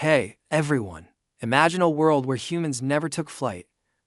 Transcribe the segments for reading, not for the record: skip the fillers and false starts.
Hey, everyone. Imagine a world where humans never took flight,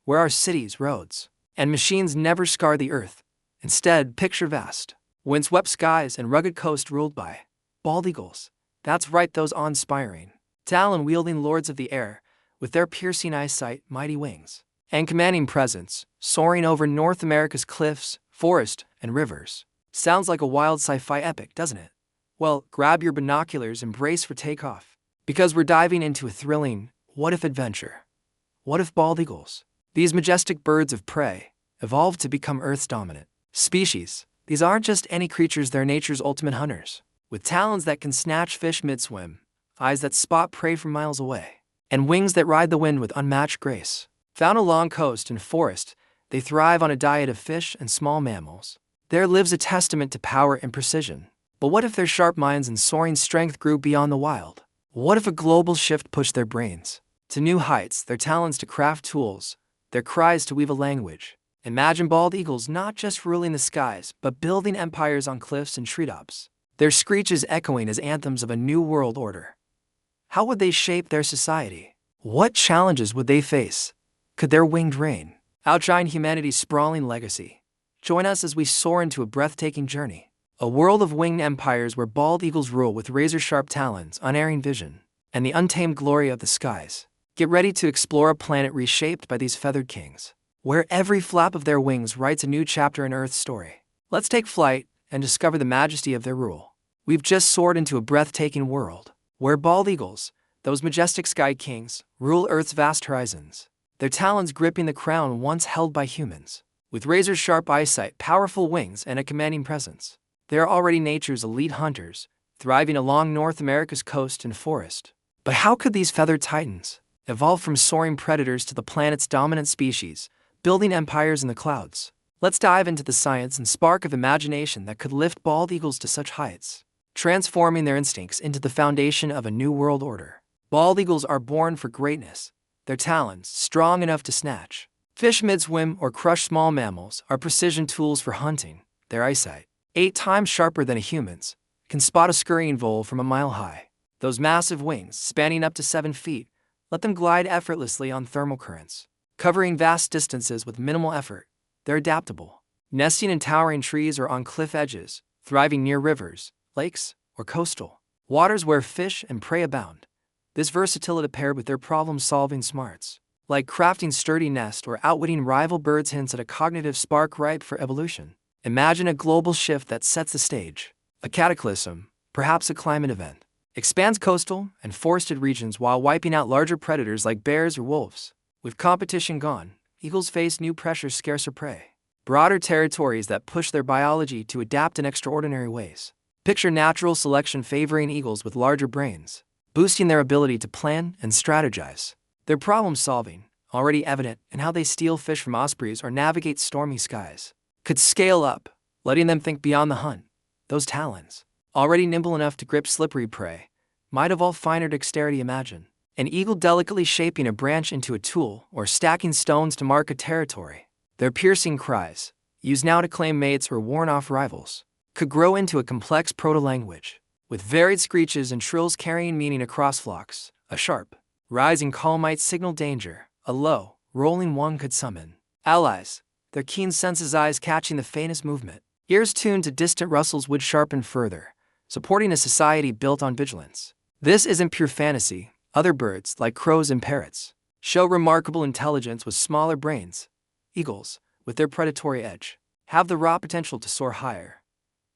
where our cities, roads, and machines never scar the earth. Instead, picture vast, windswept skies and rugged coast ruled by bald eagles. That's right, those awe-inspiring, talon-wielding lords of the air, with their piercing eyesight, mighty wings, and commanding presence, soaring over North America's cliffs, forests, and rivers. Sounds like a wild sci-fi epic, doesn't it? Well, grab your binoculars and brace for takeoff, because we're diving into a thrilling what-if adventure. What if bald eagles, these majestic birds of prey, evolved to become Earth's dominant species? These aren't just any creatures, they're nature's ultimate hunters, with talons that can snatch fish mid-swim, eyes that spot prey from miles away, and wings that ride the wind with unmatched grace. Found along coast and forest, they thrive on a diet of fish and small mammals. There lives a testament to power and precision. But what if their sharp minds and soaring strength grew beyond the wild? What if a global shift pushed their brains to new heights, their talents to craft tools, their cries to weave a language? Imagine bald eagles not just ruling the skies, but building empires on cliffs and treetops, their screeches echoing as anthems of a new world order. How would they shape their society? What challenges would they face? Could their winged reign outshine humanity's sprawling legacy? Join us as we soar into a breathtaking journey. A world of winged empires where bald eagles rule with razor-sharp talons, unerring vision, and the untamed glory of the skies. Get ready to explore a planet reshaped by these feathered kings, where every flap of their wings writes a new chapter in Earth's story. Let's take flight and discover the majesty of their rule. We've just soared into a breathtaking world, where bald eagles, those majestic sky kings, rule Earth's vast horizons, their talons gripping the crown once held by humans. With razor-sharp eyesight, powerful wings, and a commanding presence, they are already nature's elite hunters, thriving along North America's coast and forest. But how could these feathered titans evolve from soaring predators to the planet's dominant species, building empires in the clouds? Let's dive into the science and spark of imagination that could lift bald eagles to such heights, transforming their instincts into the foundation of a new world order. Bald eagles are born for greatness, their talons, strong enough to snatch fish mid-swim or crush small mammals, are precision tools for hunting. Their eyesight, 8 times sharper than a human's, can spot a scurrying vole from a mile high. Those massive wings, spanning up to 7 feet, let them glide effortlessly on thermal currents, covering vast distances with minimal effort. They're adaptable, nesting in towering trees or on cliff edges, thriving near rivers, lakes, or coastal waters where fish and prey abound. This versatility paired with their problem-solving smarts, like crafting sturdy nests or outwitting rival birds, hints at a cognitive spark ripe for evolution. Imagine a global shift that sets the stage. A cataclysm, perhaps a climate event, expands coastal and forested regions while wiping out larger predators like bears or wolves. With competition gone, eagles face new pressures, scarcer prey, broader territories that push their biology to adapt in extraordinary ways. Picture natural selection favoring eagles with larger brains, boosting their ability to plan and strategize. Their problem-solving, already evident in how they steal fish from ospreys or navigate stormy skies, could scale up, letting them think beyond the hunt. Those talons, already nimble enough to grip slippery prey, might evolve finer dexterity. Imagine an eagle delicately shaping a branch into a tool or stacking stones to mark a territory. Their piercing cries, used now to claim mates or warn off rivals, could grow into a complex proto-language, with varied screeches and trills carrying meaning across flocks. A sharp, rising call might signal danger. A low, rolling one could summon allies, their keen senses, eyes catching the faintest movement. Ears tuned to distant rustles would sharpen further, supporting a society built on vigilance. This isn't pure fantasy. Other birds, like crows and parrots, show remarkable intelligence with smaller brains. Eagles, with their predatory edge, have the raw potential to soar higher.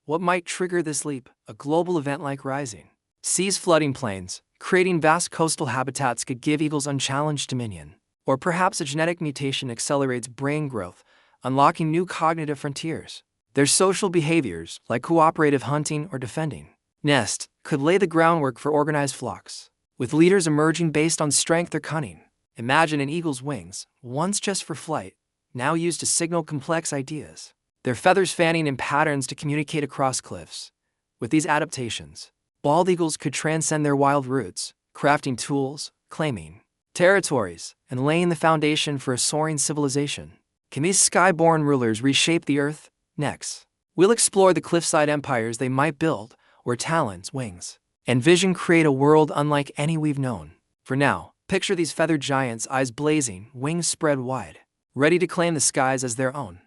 What might trigger this leap? A global event like rising seas flooding plains, creating vast coastal habitats, could give eagles unchallenged dominion. Or perhaps a genetic mutation accelerates brain growth, unlocking new cognitive frontiers. Their social behaviors, like cooperative hunting or defending nest, could lay the groundwork for organized flocks, with leaders emerging based on strength or cunning. Imagine an eagle's wings, once just for flight, now used to signal complex ideas, their feathers fanning in patterns to communicate across cliffs. With these adaptations, bald eagles could transcend their wild roots, crafting tools, claiming territories, and laying the foundation for a soaring civilization. Can these sky-born rulers reshape the earth? Next, we'll explore the cliffside empires they might build, where talons, wings, and vision create a world unlike any we've known. For now, picture these feathered giants, eyes blazing, wings spread wide, ready to claim the skies as their own.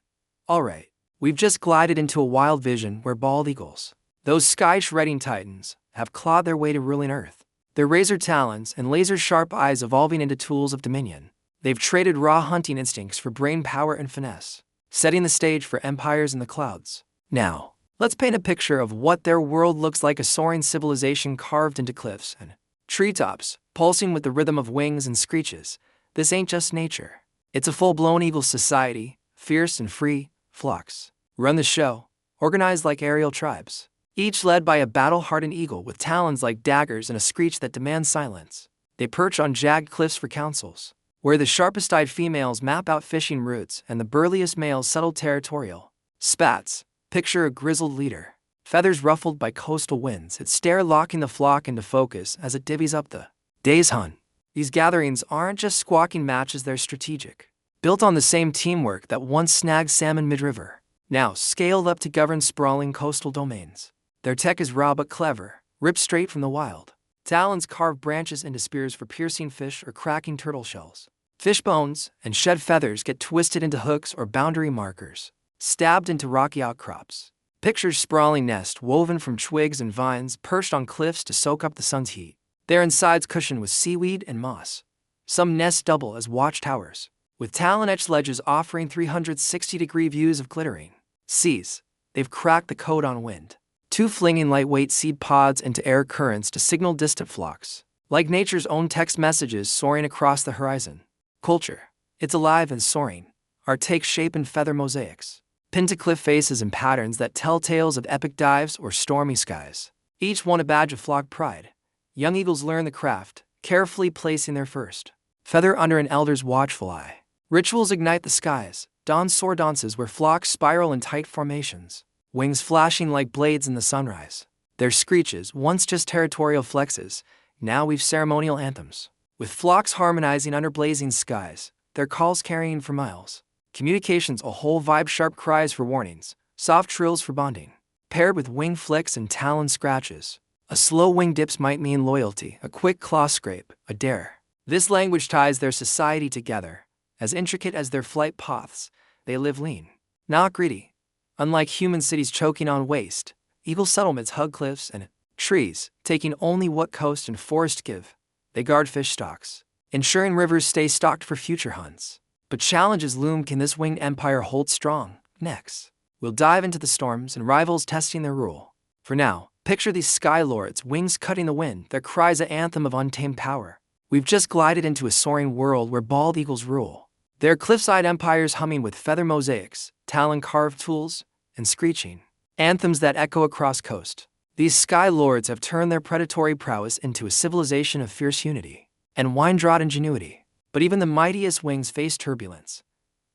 Alright, we've just glided into a wild vision where bald eagles, those sky-shredding titans, have clawed their way to ruling Earth. Their razor talons and laser-sharp eyes evolving into tools of dominion. They've traded raw hunting instincts for brain power and finesse, setting the stage for empires in the clouds. Now, let's paint a picture of what their world looks like, a soaring civilization carved into cliffs and treetops, pulsing with the rhythm of wings and screeches. This ain't just nature. It's a full-blown eagle society, fierce and free. Flocks run the show, organized like aerial tribes, each led by a battle-hardened eagle with talons like daggers and a screech that demands silence. They perch on jagged cliffs for councils, where the sharpest-eyed females map out fishing routes and the burliest males settle territorial spats. Picture a grizzled leader, feathers ruffled by coastal winds, its stare locking the flock into focus as it divvies up the day's hunt. These gatherings aren't just squawking matches, they're strategic, built on the same teamwork that once snagged salmon mid-river, now scaled up to govern sprawling coastal domains. Their tech is raw but clever, ripped straight from the wild. Talons carve branches into spears for piercing fish or cracking turtle shells. Fish bones and shed feathers get twisted into hooks or boundary markers, stabbed into rocky outcrops. Picture sprawling nest woven from twigs and vines perched on cliffs to soak up the sun's heat. Their insides cushioned with seaweed and moss. Some nests double as watchtowers, with talon-etched ledges offering 360-degree views of glittering seas. They've cracked the code on wind, flinging lightweight seed pods into air currents to signal distant flocks, like nature's own text messages soaring across the horizon. Culture, it's alive and soaring. Art takes shape in feather mosaics, pinned to cliff faces and patterns that tell tales of epic dives or stormy skies. Each one a badge of flock pride. Young eagles learn the craft, carefully placing their first feather under an elder's watchful eye. Rituals ignite the skies, dawn soar dances where flocks spiral in tight formations, wings flashing like blades in the sunrise. Their screeches, once just territorial flexes, now weave ceremonial anthems, with flocks harmonizing under blazing skies, their calls carrying for miles. Communications a whole vibe, sharp cries for warnings, soft trills for bonding, paired with wing flicks and talon scratches. A slow wing dips might mean loyalty, a quick claw scrape, a dare. This language ties their society together. As intricate as their flight paths, they live lean, not greedy. Unlike human cities choking on waste, eagle settlements hug cliffs and trees, taking only what coast and forest give. They guard fish stocks, ensuring rivers stay stocked for future hunts. But challenges loom. Can this winged empire hold strong? Next, we'll dive into the storms and rivals testing their rule. For now, picture these sky lords, wings cutting the wind, their cries an anthem of untamed power. We've just glided into a soaring world where bald eagles rule. Their cliffside empires humming with feather mosaics, talon-carved tools, and screeching anthems that echo across coast. These sky lords have turned their predatory prowess into a civilization of fierce unity and wine-drought ingenuity. But even the mightiest wings face turbulence.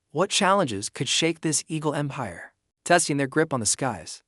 What challenges could shake this eagle empire, testing their grip on the skies?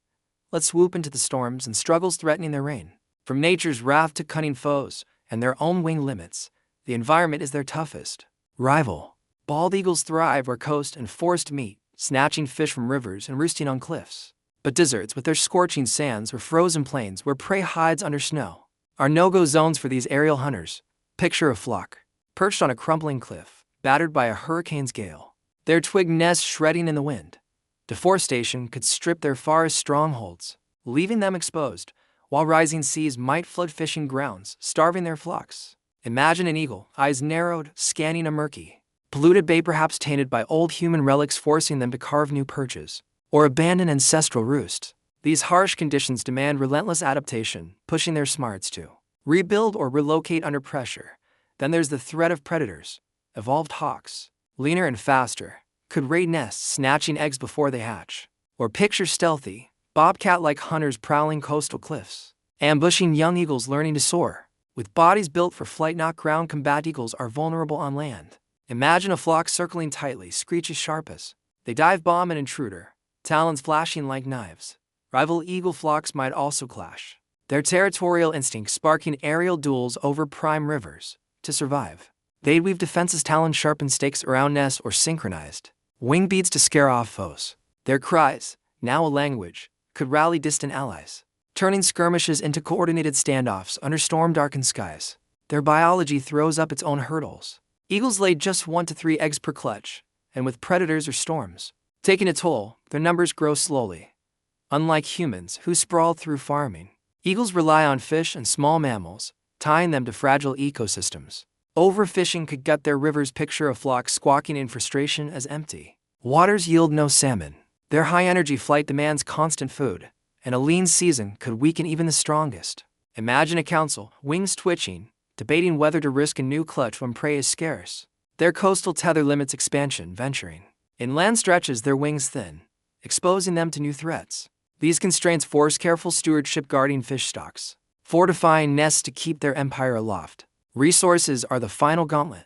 Let's swoop into the storms and struggles threatening their reign. From nature's wrath to cunning foes and their own wing limits, the environment is their toughest rival. Bald eagles thrive where coast and forest meet, snatching fish from rivers and roosting on cliffs. But deserts with their scorching sands or frozen plains where prey hides under snow are no-go zones for these aerial hunters. Picture a flock, perched on a crumbling cliff, battered by a hurricane's gale, their twig nests shredding in the wind. Deforestation could strip their forest strongholds, leaving them exposed, while rising seas might flood fishing grounds, starving their flocks. Imagine an eagle, eyes narrowed, scanning a murky, polluted bay, perhaps tainted by old human relics, forcing them to carve new perches or abandon ancestral roosts. These harsh conditions demand relentless adaptation, pushing their smarts to rebuild or relocate under pressure. Then there's the threat of predators. Evolved hawks, leaner and faster, could raid nests, snatching eggs before they hatch. Or picture stealthy, bobcat-like hunters prowling coastal cliffs, ambushing young eagles learning to soar. With bodies built for flight, not ground combat, eagles are vulnerable on land. Imagine a flock circling tightly, screeches sharp as they dive bomb an intruder, talons flashing like knives. Rival eagle flocks might also clash, their territorial instincts sparking aerial duels over prime rivers. To survive, they'd weave defenses, talon-sharpened stakes around nests, or synchronized wing beats to scare off foes. Their cries, now a language, could rally distant allies, turning skirmishes into coordinated standoffs under storm-darkened skies. their biology throws up its own hurdles. Eagles lay just 1 to 3 eggs per clutch, and with predators or storms taking a toll, their numbers grow slowly. Unlike humans who sprawl through farming, eagles rely on fish and small mammals, tying them to fragile ecosystems. Overfishing could gut their rivers. Picture a flock squawking in frustration as empty waters yield no salmon. Their high-energy flight demands constant food, and a lean season could weaken even the strongest. Imagine a council, wings twitching, debating whether to risk a new clutch when prey is scarce. Their coastal tether limits expansion. Venturing inland stretches their wings thin, exposing them to new threats. These constraints force careful stewardship, guarding fish stocks, fortifying nests to keep their empire aloft. Resources are the final gauntlet.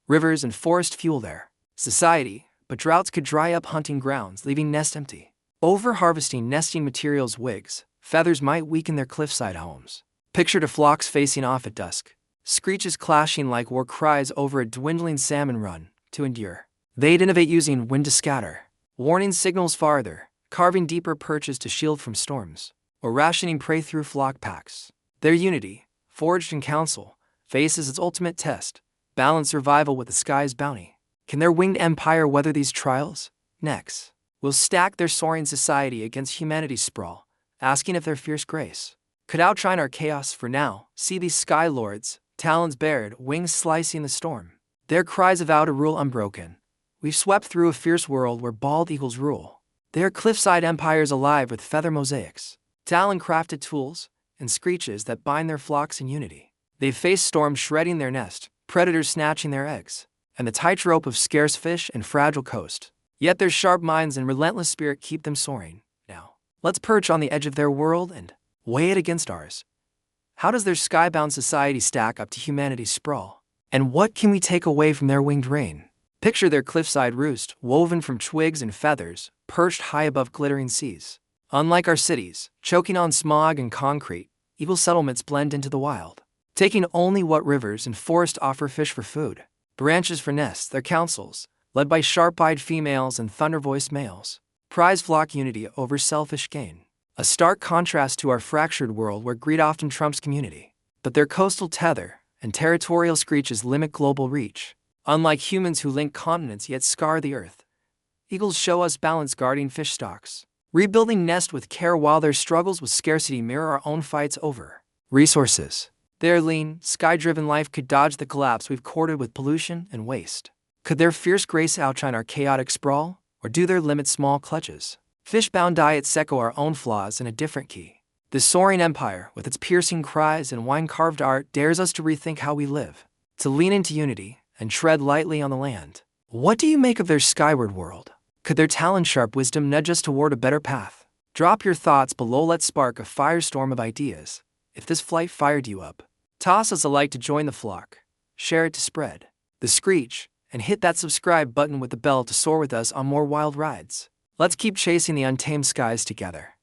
Rivers and forest fuel their society, but droughts could dry up hunting grounds, leaving nests empty. Over-harvesting nesting materials, wigs, feathers might weaken their cliffside homes. Picture the flocks facing off at dusk, screeches clashing like war cries over a dwindling salmon run to endure. They'd innovate using wind to scatter, warning signals farther, carving deeper perches to shield from storms, or rationing prey through flock packs. Their unity, forged in council, faces its ultimate test: balance survival with the sky's bounty. Can their winged empire weather these trials? Next, we'll stack their soaring society against humanity's sprawl, asking if their fierce grace could outshine our chaos. For now, see these sky lords, talons bared, wings slicing the storm. Their cries avow to rule unbroken. We've swept through a fierce world where bald eagles rule. They are cliffside empires alive with feather mosaics, talon-crafted tools, and screeches that bind their flocks in unity. They've faced storms shredding their nest, predators snatching their eggs, and the tightrope of scarce fish and fragile coast. Yet their sharp minds and relentless spirit keep them soaring. Now, let's perch on the edge of their world and weigh it against ours. How does their skybound society stack up to humanity's sprawl? And what can we take away from their winged reign? Picture their cliffside roost, woven from twigs and feathers, perched high above glittering seas. Unlike our cities, choking on smog and concrete, eagle settlements blend into the wild, taking only what rivers and forests offer: fish for food, branches for nests. Their councils, led by sharp-eyed females and thunder-voiced males, prize flock unity over selfish gain. A stark contrast to our fractured world where greed often trumps community. But their coastal tether and territorial screeches limit global reach. Unlike humans who link continents yet scar the earth, eagles show us balance, guarding fish stocks, rebuilding nests with care, while their struggles with scarcity mirror our own fights over resources. Their lean, sky-driven life could dodge the collapse we've courted with pollution and waste. Could their fierce grace outshine our chaotic sprawl, or do their limit small clutches? Fish-bound diets echo our own flaws in a different key. The soaring empire, with its piercing cries and wine-carved art, dares us to rethink how we live, to lean into unity and tread lightly on the land. What do you make of their skyward world? Could their talon-sharp wisdom nudge us toward a better path? Drop your thoughts below. Let's spark a firestorm of ideas. If this flight fired you up, toss us a like to join the flock, share it to spread the screech, and hit that subscribe button with the bell to soar with us on more wild rides. Let's keep chasing the untamed skies together.